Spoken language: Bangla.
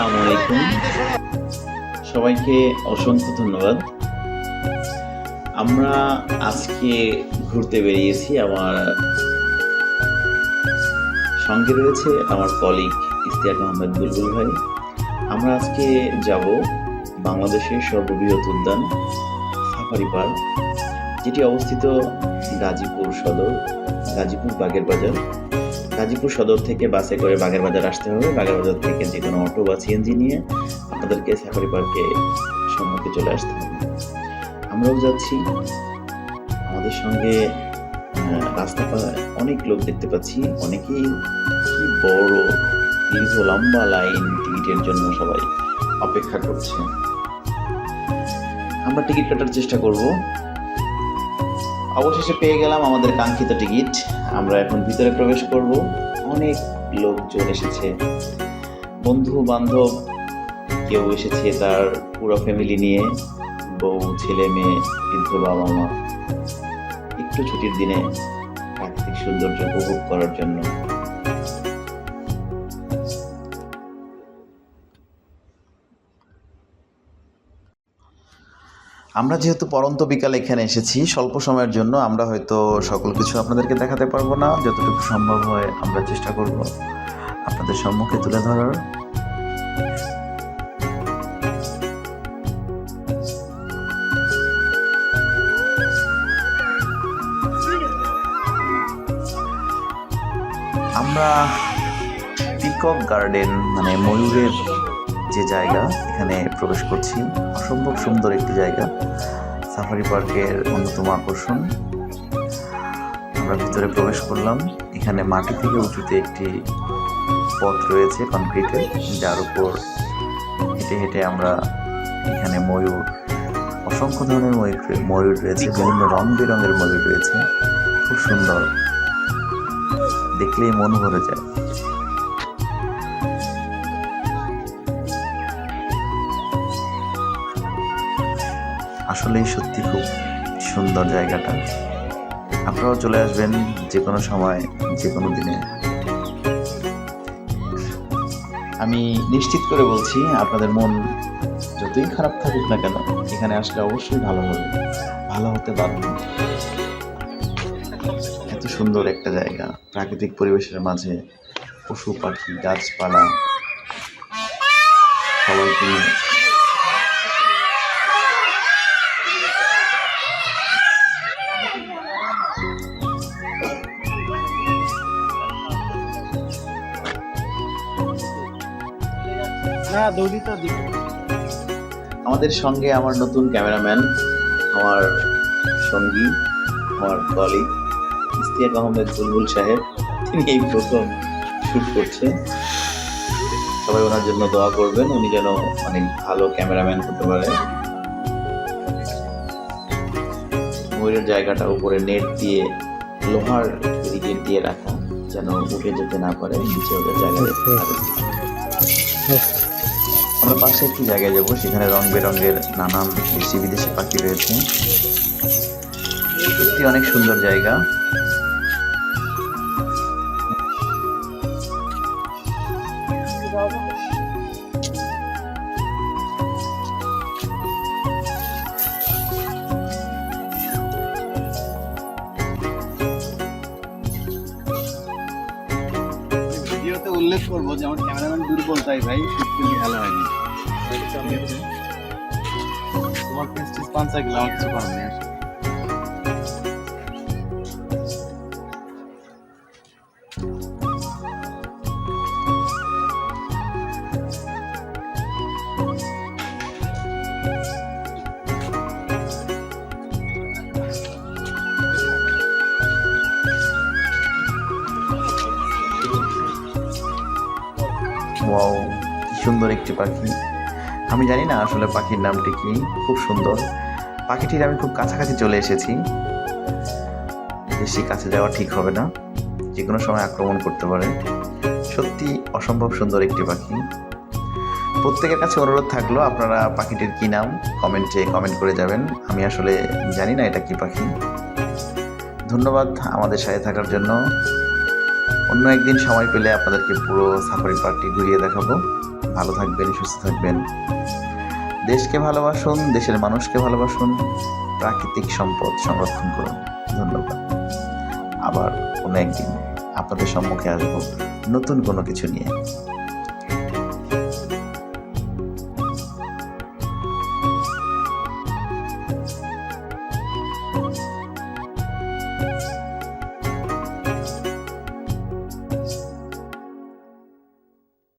আসসালামু আলাইকুম। সবাইকে অসংখ্য ধন্যবাদ। আমরা আজকে ঘুরতে বেরিয়েছি। আমার সঙ্গে রয়েছে আমার কলিগ ইশতিয়াক আহমেদ বুলবুল ভাই। আমরা আজকে যাব বাংলাদেশের সর্ববৃহৎ উদ্যান সাফারি পার্ক, যেটি অবস্থিত গাজীপুর সদর, গাজীপুর বাগের বাজার। গাজীপুর সদর থেকে বাসে করে বাগের বাজার আসতে হবে। বাগের বাজার থেকে যে কোনো অটো বা সিএনজি নিয়ে আপনাদেরকে সাফারি পার্কে সম্মুখে চলে আসতে হবে। আমরাও যাচ্ছি। আমাদের সঙ্গে রাস্তা পাড়ায় অনেক লোক দেখতে পাচ্ছি। অনেকেই কি বড় দীর্ঘ লম্বা লাইন টিকিটের জন্য সবাই অপেক্ষা করছে। আমরা টিকিট কাটার চেষ্টা করব। অবশেষে পেয়ে গেলাম আমাদের কাঙ্ক্ষিত টিকিট। আমরা এখন ভিতরে প্রবেশ করব। অনেক লোকজন এসেছে, বন্ধু বান্ধব, কেউ এসেছে তার পুরো ফ্যামিলি নিয়ে, বউ, ছেলে মেয়ে, বৃদ্ধ বাবা মা, একটু ছুটির দিনে প্রাকৃতিক সৌন্দর্য উপভোগ করার জন্য। আমরা যেহেতু পড়ন্ত বিকালে এখানে এসেছি স্বল্প সময়ের জন্য, আমরা হয়তো সকল কিছু আপনাদেরকে দেখাতে পারবো না। যতটুকু সম্ভব হয় আমরা চেষ্টা করব আপনাদের সম্মুখে তুলে ধরার। আমরা পিকক গার্ডেন মানে ময়ূরের যে জায়গা, এখানে প্রবেশ করছি। অসম্ভব সুন্দর একটি জায়গা, সাফারি পার্কের অন্যতম আকর্ষণ। আমরা ভিতরে প্রবেশ করলাম। এখানে মাটি থেকে উঁচুতে একটি পথ রয়েছে কনক্রিটের, যার উপর হেঁটে হেঁটে আমরা এখানে ময়ূর, অসংখ্য ধরনের ময়ূর রয়েছে, বিভিন্ন রং বেরঙের ময়ূর রয়েছে, খুব সুন্দর, দেখলেই মন ভরে যায়। আসলেই সত্যি খুব সুন্দর জায়গাটা। আপনারাও চলে আসবেন যে কোনো সময়, যে কোনো দিনে। আমি নিশ্চিত করে বলছি, আপনাদের মন যতই খারাপ থাকুক না কেন, এখানে আসলে অবশ্যই ভালো হবে, ভালো হতে বাধ্য। এত সুন্দর একটা জায়গা, প্রাকৃতিক পরিবেশের মাঝে পশু পাখি, গাছপালা সবাইকে নিয়ে। আমাদের সঙ্গে আমার নতুন ক্যামেরাম্যান, আমার সঙ্গী, আমার কলিগ ইশতিয়াক আহমেদ বুলবুল সাহেব। তিনি এই প্রথম শুট করছে। সবাই ওনার জন্য দোয়া করবেন, উনি যেন অনেক ভালো ক্যামেরাম্যান হতে পারে। ময়ূরের জায়গাটা উপরে নেট দিয়ে, লোহার ব্যারিকেড দিয়ে রাখা, যেন উঠে যেতে না পারে, নিচে ওদের জায়গা দেখতে পারে। আমরা পাশে একটি জায়গায় যাবো, সেখানে রং বেরঙের নানান দেশি বিদেশি পাখি রয়েছে। সত্যি অনেক সুন্দর জায়গা। ভিডিওতে উল্লেখ করবো যে আমার ক্যামেরাম্যান দুর্বল, তাই ভাই শুট ভালো হয়নি। তোমার প্রেস্টিজ স্পন্সর গুলো আমার কিছু করার নেই। ওয়াও, কি সুন্দর একটি পাখি। আমি জানি না আসলে পাখির নামটি কি, খুব সুন্দর। পাখিটির আমি খুব কাছাকাছি চলে এসেছি। বেশি কাছে যাওয়া ঠিক হবে না, যে কোনো সময় আক্রমণ করতে পারে। সত্যি অসম্ভব সুন্দর একটি পাখি। প্রত্যেকের কাছে অনুরোধ থাকলো, আপনারা পাখিটির কি নাম কমেন্টে কমেন্ট করে যাবেন। আমি আসলে জানি না এটা কি পাখি। ধন্যবাদ আমাদের সাথে থাকার জন্য। অন্য একদিন সময় পেলে আপনাদেরকে পুরো সাফারি পার্কটি ঘুরিয়ে দেখাবো। ভালো থাকবেন, সুস্থ থাকবেন। দেশকে ভালোবাসুন, দেশের মানুষকে ভালোবাসুন, প্রাকৃতিক সম্পদ সংরক্ষণ করুন। ধন্যবাদ। আবার কোনো একদিন আপনাদের সম্মুখে আসবো নতুন কোনো কিছু নিয়ে।